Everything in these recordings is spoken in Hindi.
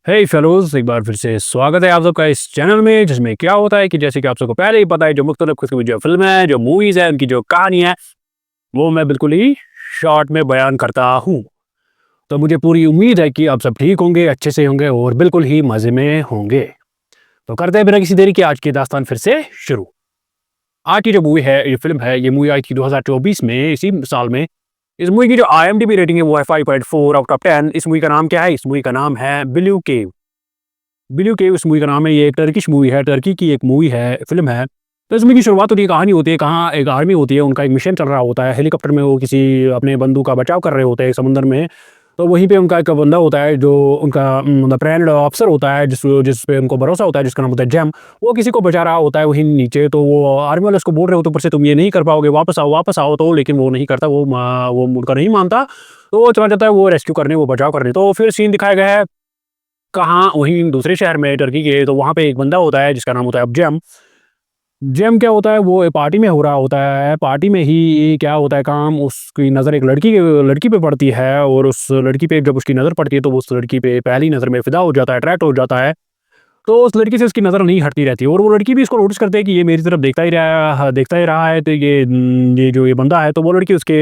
हे फेलोज, एक बार फिर से स्वागत है आप सबका इस चैनल में, जिसमें क्या होता है कि जैसे कि आप सबको पहले ही पता है, जो मुख्तलिफ किस्म की जो फिल्म है, जो मूवीज है, उनकी जो कहानी है, वो मैं बिल्कुल ही शॉर्ट में बयान करता हूँ। तो मुझे पूरी उम्मीद है कि आप सब ठीक होंगे, अच्छे से होंगे और बिल्कुल ही मजे में होंगे। तो करते हैं बिना किसी देरी के आज की दास्तान फिर से शुरू। आज की जो मूवी है, ये फिल्म है, ये मूवी आई थी 2024 में, इसी साल में। इस मूवी की जो IMDb रेटिंग है वो है 5.4 आउट ऑफ 10। इस मूवी का नाम क्या है? इस मूवी का नाम है ब्लू केव। ब्लू केव इस मूवी का नाम है। ये एक टर्किश मूवी है, टर्की की एक मूवी है, फिल्म है। तो इस मूवी की शुरुआत होती है, कहानी होती है, कहाँ एक आर्मी होती है, उनका एक मिशन चल रहा होता है, हेलीकॉप्टर में वो किसी अपने बंधु का बचाव कर रहे होते हैं समुद्र में। तो वहीं पे उनका एक बंदा होता है, जो उनका मतलब ट्रेंड ऑफिसर होता है, जिस पे उनको भरोसा होता है, जिसका नाम होता है जेम। वो किसी को बचा रहा होता है वहीं नीचे। तो वो आर्मी वाले उसको बोल रहे होते हैं ऊपर से, तुम ये नहीं कर पाओगे, वापस आओ। तो लेकिन वो नहीं करता, वो उनका नहीं मानता। तो वो चला जाता है वो रेस्क्यू करने, वो बचाव करने। तो फिर सीन दिखाया गया है कहाँ, वहीं दूसरे शहर में, टर्की के। तो वहाँ पे एक बंदा होता है जिसका नाम होता है अब जेम। जेम क्या होता है, वो एक पार्टी में हो रहा होता है। पार्टी में ही क्या होता है काम, उसकी नज़र एक लड़की पे पड़ती है। और उस लड़की पे जब उसकी नज़र पड़ती है, तो वो उस लड़की पे पहली नज़र में फिदा हो जाता है, अट्रैक्ट हो जाता है। तो उस लड़की से उसकी नज़र नहीं हटती रहती, और वो लड़की भी इसको नोटिस करती है कि ये मेरी तरफ देखता ही रहा है। तो ये जो ये बंदा है, तो वो लड़की उसके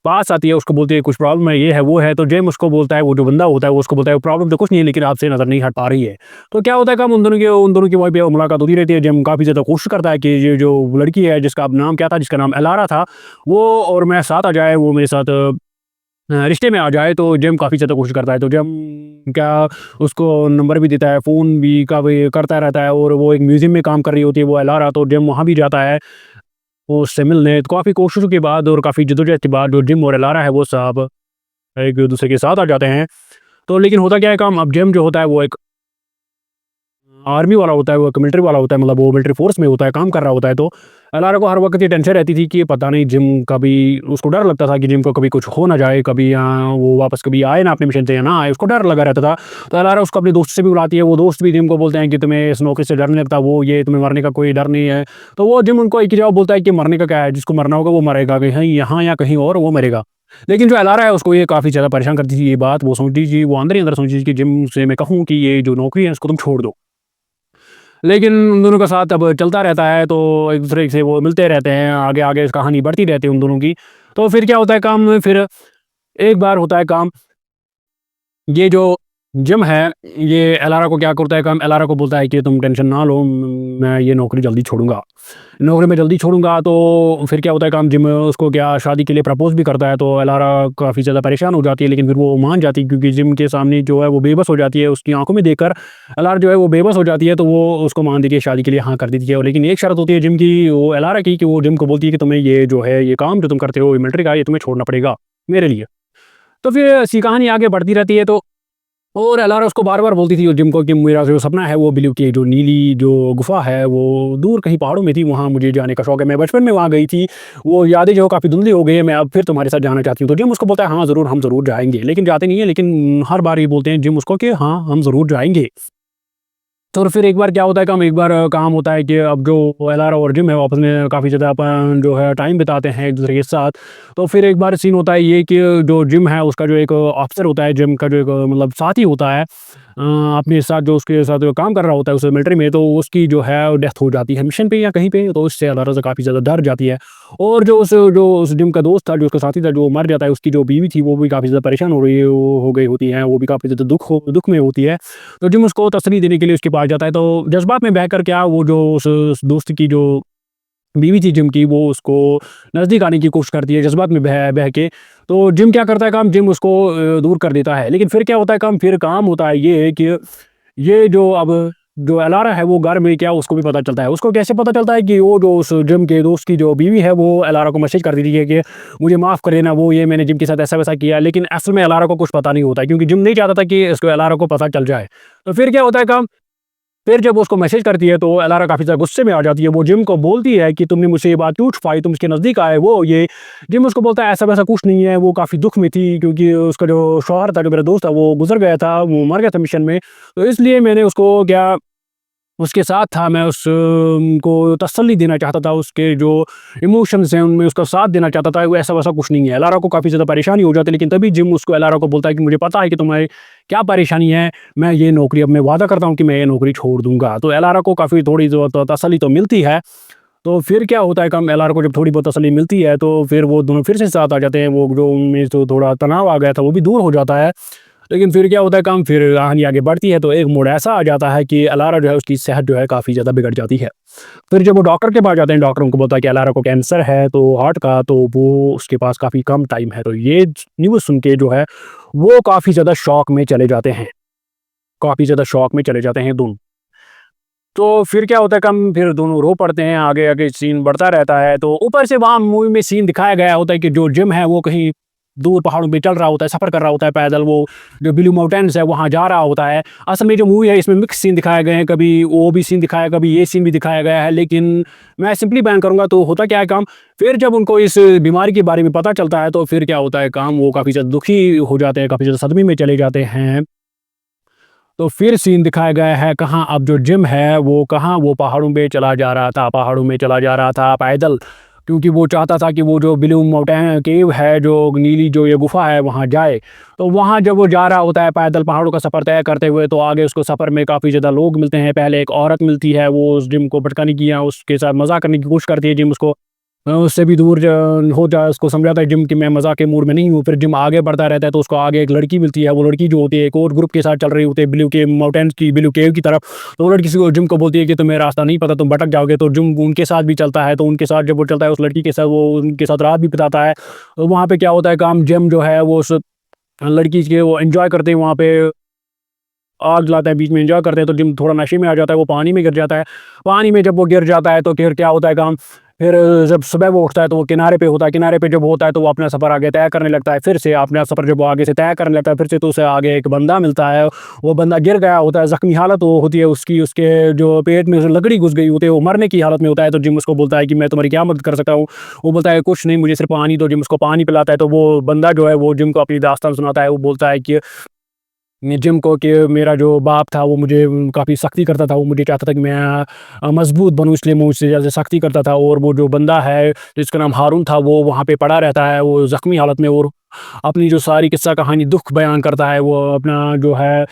पास आती है, उसको बोलती है कुछ प्रॉब्लम है, ये है, वो है। तो जेम उसको बोलता है, वो जो बंदा होता है वो उसको बोलता है प्रॉब्लम तो कुछ नहीं है, लेकिन आपसे नज़र नहीं हट पा रही है। तो क्या होता है काम, उन दोनों की वहीं पे मुलाकात होती रहती है। जेम काफ़ी ज़्यादा कोशिश करता है कि ये जो लड़की है, जिसका अब नाम क्या था, जिसका नाम एलारा था, वो और मैं साथ आ जाए, वो मेरे साथ रिश्ते में आ जाए। तो जेम काफ़ी ज़्यादा कोशिश करता है। तो जेम क्या उसको नंबर भी देता है, फ़ोन भी का भी करता रहता है। और वो एक म्यूज़ियम में काम कर रही होती है वो एलारा, तो जेम वहाँ भी जाता है वो उससे मिलने। तो काफ़ी कोशिशों के बाद और काफ़ी जद्दोजहद के बाद जो जेम और एलारा है वो साहब एक दूसरे के साथ आ जाते हैं। तो लेकिन होता क्या है काम, अब जेम जो होता है वो एक आर्मी वाला होता है, वो एक मिलिट्री वाला होता है, मतलब वो मिलिट्री फोर्स में होता है, काम कर रहा होता है। तो अलारा को हर वक्त ये टेंशन रहती थी कि पता नहीं जिम कभी, उसको डर लगता था कि जिम को कभी कुछ हो ना जाए, कभी वो वापस कभी आए ना अपने मिशन से, या ना आए, उसको डर लगा रहता था। तो अलारा उसको अपने दोस्त से भी बुलाती है, वो दोस्त भी जिम को बोलते हैं कि तुम्हें इस नौकरी से डर नहीं लगता, वो ये तुम्हें मरने का कोई डर नहीं है। तो वो जिम उनको एक ही जवाब बोलता है कि मरने का क्या है, जिसको मरना होगा वो मरेगा, कहीं यहाँ या कहीं और वो मरेगा। लेकिन जो अलारा है उसको ये काफ़ी ज़्यादा परेशान करती थी ये बात। वो सोचती थी, वो अंदर ही अंदर सोचती थी कि जिम से मैं कहूँ कि ये जो नौकरी है इसको तुम छोड़ दो। लेकिन उन दोनों का साथ अब चलता रहता है, तो एक-दूसरे से वो मिलते रहते हैं, आगे-आगे कहानी बढ़ती रहती है उन दोनों की। तो फिर क्या होता है काम, फिर एक बार होता है काम, ये जो जिम है, ये एलारा को क्या करता है काम, एलारा को बोलता है कि तुम टेंशन ना लो, मैं ये नौकरी जल्दी छोड़ूँगा। नौकरी मैं जल्दी छोड़ूँगा। तो फिर क्या होता है काम, जिम उसको क्या शादी के लिए प्रपोज़ भी करता है। तो एलारा काफ़ी ज़्यादा परेशान हो जाती है, लेकिन फिर वो मान जाती है, क्योंकि जिम के सामने जो है वो बेबस हो जाती है। उसकी आँखों में देखकर एलारा जो है वो बेबस हो जाती है, तो वो उसको मान देती है, शादी के लिए हाँ कर देती है। लेकिन एक शर्त होती है जिम की, वो एलारा की, कि वो जिम को बोलती है कि तुम्हें ये जो है, ये काम जो तुम करते हो, ये मिलिट्री का, ये तुम्हें छोड़ना पड़ेगा मेरे लिए। तो फिर ऐसी कहानी आगे बढ़ती रहती है। तो और एलारा उसको बार-बार बोलती थी जिम को कि मेरा जो सपना है वो ब्लू की जो नीली जो गुफ़ा है, वो दूर कहीं पहाड़ों में थी, वहाँ मुझे जाने का शौक है। मैं बचपन में वहाँ गई थी, वो यादें जो काफ़ी धुंधली हो गई है, मैं अब फिर तुम्हारे साथ जाना चाहती हूँ। तो जिम उसको बोलता है हाँ, ज़रूर, हम ज़रूर जाएँगे। लेकिन जाते नहीं है, लेकिन हर बार ये बोलते हैं जिम उसको कि हाँ, हम ज़रूर जाएँगे। तो फिर एक बार क्या होता है काम, एक बार काम होता है कि अब जो एलारा और जिम है वो आपस में काफ़ी ज़्यादा अपन जो है टाइम बिताते हैं एक-दूसरे के साथ। तो फिर एक बार सीन होता है ये कि जो जिम है उसका जो एक ऑफ़िसर होता है, जिम का जो एक मतलब साथी होता है, अपने साथ जो उसके साथ जो काम कर रहा होता है उस मिलिट्री में, तो उसकी जो है डेथ हो जाती है मिशन पे या कहीं पे। तो उससे एलारा से काफ़ी ज़्यादा डर जाती है। और जो उस जिम का दोस्त था, जो उसका साथी था, जो मर जाता है, उसकी जो बीवी थी वो भी काफ़ी ज़्यादा परेशान हो गई होती है, वो भी काफ़ी ज़्यादा दुःख में होती है। तो जिम उसको तसल्ली देने के लिए उसके पास जाता है। तो जज़्बात में बहकर क्या, वो जो उस दोस्त की जो बीवी थी जिम की, वो उसको नज़दीक आने की कोशिश करती है जज़्बात में बह बह के। तो जिम क्या करता है काम, जिम उसको दूर कर देता है। लेकिन फिर क्या होता है काम, फिर काम होता है ये कि ये जो एलारा है वो घर में क्या, उसको भी पता चलता है। उसको कैसे पता चलता है कि वो जो उस जिम के दोस्त की जो बीवी है, वो एलारा को मैसेज कर देती है कि मुझे माफ़ कर देना, वो ये मैंने जिम के साथ ऐसा-वैसा किया। लेकिन असल में एलारा को कुछ पता नहीं होता है, क्योंकि जिम नहीं चाहता था कि इसको एलारा को पता चल जाए। तो फिर क्या होता है काम, फिर जब वो उसको मैसेज करती है, तो एलारा काफ़ी ज़्यादा गुस्से में आ जाती है। वो जिम को बोलती है कि तुमने मुझसे ये बात क्यों छुपाई, तुम इसके नज़दीक आए, वो ये। जिम उसको बोलता है ऐसा-वैसा कुछ नहीं है, वो काफ़ी दुःख में थी, क्योंकि उसका जो शौहर था, जो मेरा दोस्त था, वो गुज़र गया था, वो मर गया था मिशन में। तो इसलिए मैंने उसको क्या उसके साथ था, मैं को तसल्ली देना चाहता था, उसके जो इमोशंस हैं उनमें उसका साथ देना चाहता था। वो ऐसा वैसा कुछ नहीं है। एलारा को काफ़ी ज़्यादा परेशानी हो जाती है, लेकिन तभी जिम उसको एलारा को बोलता है कि मुझे पता है कि तुम्हें क्या परेशानी है, मैं ये नौकरी अब मैं वादा करता हूँ कि मैं ये नौकरी छोड़ दूँगा। तो एलारा को काफ़ी थोड़ी जो तसल्ली तो मिलती है। तो फिर क्या होता है, कम एलआर को जब थोड़ी बहुत तसल्ली मिलती है तो फिर वो दोनों फिर से साथ आ जाते हैं। वो जो उनमें जो थोड़ा तनाव आ गया था वो भी दूर हो जाता है। लेकिन फिर क्या होता है, काम फिर कहानी आगे बढ़ती है तो एक मोड़ ऐसा आ जाता है कि एलारा जो है उसकी सेहत जो है काफ़ी ज़्यादा बिगड़ जाती है। फिर जब वो डॉक्टर के पास जाते हैं, डॉक्टर उनको बोलता है कि एलारा को कैंसर है तो हार्ट का, तो वो उसके पास काफ़ी कम टाइम है। तो ये न्यूज़ सुन के जो है वो काफ़ी ज़्यादा शॉक में चले जाते हैं, काफ़ी ज़्यादा शॉक में चले जाते हैं दोनों। तो फिर क्या होता है, कम फिर दोनों रो पड़ते हैं, आगे-आगे सीन बढ़ता रहता है। तो ऊपर से वहाँ मूवी में सीन दिखाया गया होता है कि जो जिम है वो कहीं दूर पहाड़ों पे चल रहा होता है, सफ़र कर रहा होता है पैदल, वो जो ब्लू माउंटेन्स है वहाँ जा रहा होता है। असल में जो मूवी है इसमें मिक्स सीन दिखाए गए हैं, कभी वो भी सीन दिखाया, कभी ये सीन भी दिखाया गया है। लेकिन मैं सिंपली बयान करूँगा तो होता क्या है काम, फिर जब उनको इस बीमारी के बारे में पता चलता है तो फिर क्या होता है काम, वो काफ़ी ज़्यादा दुखी हो जाते हैं, काफ़ी ज़्यादा सदमे में चले जाते हैं। तो फिर सीन दिखाया गया है कहाँ, अब जो जिम है वो कहाँ, वो पहाड़ों पे चला जा रहा था, पहाड़ों में चला जा रहा था पैदल, क्योंकि वो चाहता था कि वो जो ब्लू माउंटेन केव है, जो नीली जो ये गुफा है वहाँ जाए। तो वहाँ जब वो जा रहा होता है पैदल पहाड़ों का सफ़र तय करते हुए, तो आगे उसको सफ़र में काफ़ी ज़्यादा लोग मिलते हैं। पहले एक औरत मिलती है, वो उस जिम को भटकाने की या उसके साथ मज़ाक करने की कोशिश करती है। जिम उसको उससे भी दूर हो जाए, उसको समझाता है जिम कि मैं मज़ाक के मूड में नहीं हूँ। फिर जिम आगे बढ़ता रहता है तो उसको आगे एक लड़की मिलती है। वो लड़की जो होती है एक और ग्रुप के साथ चल रही होती है ब्लू के माउंटेन्स की, ब्लू केव की तरफ। तो वो लड़की को जिम को बोलती है कि तुम्हें रास्ता नहीं पता, तुम भटक जाओगे। तो जिम उनके साथ भी चलता है। तो उनके साथ जब वो चलता है उस लड़की के साथ, वो उनके साथ रात भी बिताता है। तो वहाँ पे क्या होता है काम, जिम जो है वो उस लड़की के वो एन्जॉय करते हैं, वहाँ पे आग जलाते हैं, बीच में एन्जॉय करते हैं। तो जिम थोड़ा नशे में आ जाता है, वो पानी में गिर जाता है। पानी में जब वो गिर जाता है तो फिर क्या होता है काम, फिर जब सुबह वो उठता है तो वो किनारे पे होता है। किनारे पे जब होता है तो वो अपना सफ़र आगे तय करने लगता है। फिर से अपना सफ़र जब वो आगे से तय करने लगता है, फिर से तो उसे आगे एक बंदा मिलता है। वो बंदा गिर गया होता है, ज़ख्मी हालत वो होती है उसकी, उसके जो पेट में लकड़ी घुस गई होती है, वो मरने की हालत में होता है। तो जिम उसको बोलता है कि मैं तुम्हारी क्या मदद कर सकता हूँ। वो बोलता है कुछ नहीं, मुझे सिर्फ पानी दो। जिम उसको पानी पिलाता है। तो वो बंदा जो है वो जिम को अपनी दास्तान सुनाता है। वो बोलता है कि जिम को कि मेरा जो बाप था वो मुझे काफ़ी सख्ती करता था, वो मुझे चाहता था कि मैं मज़बूत बनूँ, इसलिए मुझसे ज़्यादा सख्ती करता था। और वो जो बंदा है जिसका नाम हारून था वो वहाँ पे पड़ा रहता है, वो ज़ख्मी हालत में, और अपनी जो सारी किस्सा कहानी दुःख बयान करता है। वो अपना जो है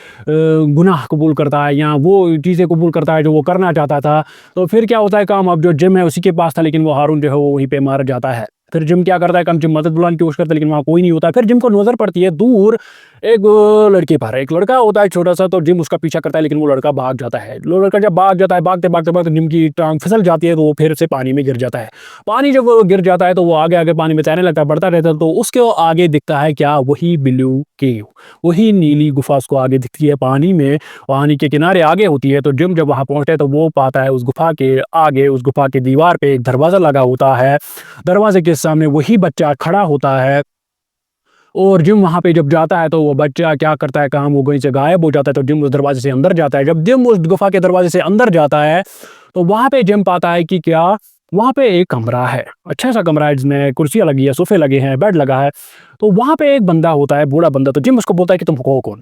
गुनाह कबूल करता है या वो चीज़ें कबूल करता है जो वो करना चाहता था। तो फिर क्या होता है काम, अब जो जिम है उसी के पास था, लेकिन वो हारून जो है वो वहीं पे मार जाता है। फिर जिम क्या करता है काम, जिम मदद बुलाने की कोशिश करता है लेकिन वहाँ कोई नहीं होता। फिर जिम को नज़र पड़ती है दूर एक लड़के पर, एक लड़का होता है छोटा-सा। तो जिम उसका पीछा करता है लेकिन वो लड़का भाग जाता है। वो लड़का जब भाग जाता है, भागते-भागते जिम की टाँग फिसल जाती है तो वो फिर से पानी में गिर जाता है। पानी जब वो गिर जाता है तो वो आगे-आगे पानी में तैरने लगता है, बढ़ता रहता है। तो उसके आगे दिखता है क्या, वही ब्लू केव, वही नीली गुफ़ा उसको आगे दिखती है पानी में, पानी के किनारे आगे होती है। तो जिम जब वहाँ पहुँचता है तो वो पाता है उस गुफ़ा के आगे, उस गुफ़ा की दीवार पे एक दरवाज़ा लगा होता है। दरवाज़े के सामने वही बच्चा खड़ा होता है। और जिम वहाँ पे जब जाता है तो वो बच्चा क्या करता है काम, वो वहीं से गायब हो जाता है। तो जिम उस दरवाजे से अंदर जाता है। जब जिम उस गुफ़ा के दरवाजे से अंदर जाता है तो वहाँ पे जिम पाता है कि क्या, वहाँ पे एक कमरा है, अच्छा-सा कमरा है जिसमें कुर्सियाँ लगी है, सोफ़े लगे हैं, बेड लगा है। तो वहाँ पे एक बंदा होता है, बूढ़ा बंदा। तो जिम उसको बोलता है कि तुम हो कौन?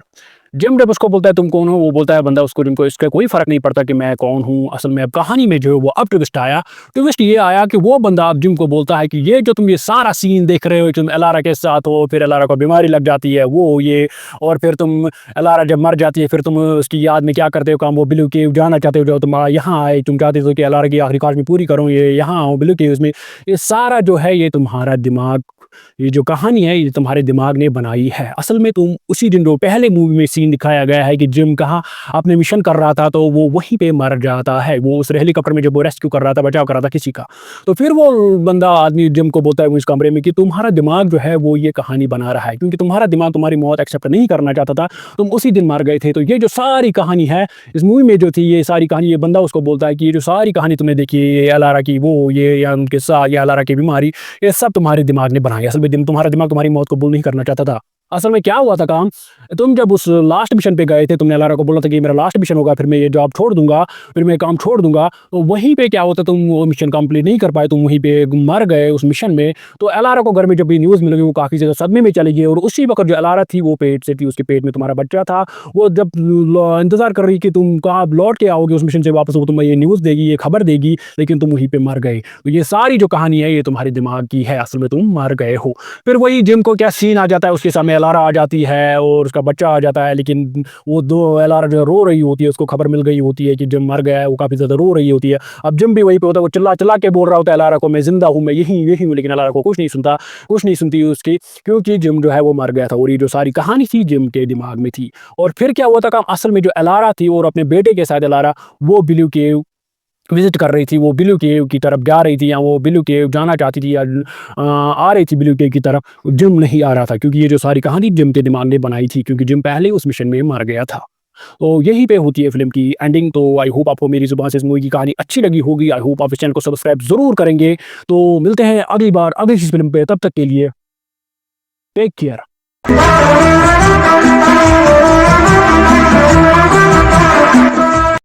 जिम जब उसको बोलता है तुम कौन हो? वो बोलता है बंदा उसको, जिम को इसका कोई फ़र्क नहीं पड़ता कि मैं कौन हूँ। असल में अब कहानी में जो है वो अब ट्विस्ट आया। ट्विस्ट ये आया कि वो बंदा अब जिम को बोलता है कि ये जो तुम ये सारा सीन देख रहे हो, तुम एलारा के साथ हो, फिर एलारा को बीमारी लग जाती है, वो ये, और फिर तुम एलारा जब मर जाती है फिर तुम उसकी याद में क्या करते हो काम, वो ब्लू केव जाना चाहते हो, जो तुम यहाँ आए, तुम चाहते हो कि एलारा की आखिरी ख्वाहिश मैं पूरी करूँ, ये यहाँ आओ ब्लू केव्स में। ये सारा जो है ये तुम्हारा दिमाग, ये जो कहानी है ये तुम्हारे दिमाग ने बनाई है। असल में तुम उसी दिन, जो पहले मूवी में सीन दिखाया गया है कि जिम कहाँ अपने मिशन कर रहा था तो वो वहीं पे मर जाता है। वो उस हेलीकॉप्टर में जब वो रेस्क्यू कर रहा था, बचाव कर रहा था किसी का। तो फिर वो बंदा आदमी जिम को बोलता है वो इस कमरे में कि तुम्हारा दिमाग जो है वो ये कहानी बना रहा है, क्योंकि तुम्हारा दिमाग तुम्हारी मौत एक्सेप्ट नहीं करना चाहता था, तुम उसी दिन मर गए थे। तो ये जो सारी कहानी है इस मूवी में जो थी, ये सारी कहानी, ये बंदा उसको बोलता है कि ये जो सारी कहानी तुमने देखी है, ये एलारा की, वो ये या उनके साथ, या एलारा की बीमारी, ये सब तुम्हारे दिमाग ने बनाई है। असल में तुम्हारा दिमाग तुम्हारी मौत कबूल नहीं करना चाहता था। असल में क्या हुआ था काम, तुम जब उस लास्ट मिशन पे गए थे, तुमने अलारा को बोला था कि मेरा लास्ट मिशन होगा, फिर मैं ये जॉब छोड़ दूँगा, फिर मैं काम छोड़ दूँगा। तो वहीं पे क्या होता, तुम वो मिशन कंप्लीट नहीं कर पाए, तुम वहीं पे मर गए उस मिशन में। तो अलारा को घर में जब ये न्यूज़ मिल गई, वो काफ़ी ज़्यादा सदमे में चली गई और उसी वक़्त जो अलारा थी वो पेट से थी, उसके पेट में तुम्हारा बच्चा था। वो जब ल इंतज़ार कर रही कि तुम कब लौट के आओगे उस मिशन से वापस, वो तुम्हें ये न्यूज़ देगी, ये खबर देगी, लेकिन तुम वहीं पे मर गए। तो ये सारी जो कहानी है, ये तुम्हारे दिमाग की है, असल में तुम मर गए हो। फिर वही जिम को क्या सीन आ जाता है, उसके सामने एलारा आ जाती है और उसका बच्चा आ जाता है, लेकिन वो दो एलारा जो रो रही होती है, उसको खबर मिल गई होती है कि जिम मर गया है, वो काफ़ी ज़्यादा रो रही होती है। अब जिम भी वहीं पे होता है, वो चिल्ला-चिल्ला के बोल रहा होता है एलारा को, मैं ज़िंदा हूँ, मैं यही यही हूँ, लेकिन एलारा को कुछ नहीं सुनता, कुछ नहीं सुनती उसकी, क्योंकि जिम जो है वो मर गया था और ये जो सारी कहानी थी जिम के दिमाग में थी। और फिर क्या हुआ था काम, असल में जो एलारा थी और अपने बेटे के साथ एलारा, वो ब्लू केव विज़िट कर रही थी, वो ब्लू केव की तरफ जा रही थी या वो ब्लू केव जाना चाहती थी या आ रही थी ब्लू केव की तरफ। जिम नहीं आ रहा था क्योंकि ये जो सारी कहानी जिम के दिमाग ने बनाई थी, क्योंकि जिम पहले उस मिशन में मर गया था। तो यहीं पे होती है फ़िल्म की एंडिंग। तो आई होप आपको मेरी ज़ुबान से इस मूवी की कहानी अच्छी लगी होगी। आई होप आप इस चैनल को सब्सक्राइब ज़रूर करेंगे। तो मिलते हैं अगली बार अगली किसी फ़िल्म पे, तब तक के लिए टेक केयर।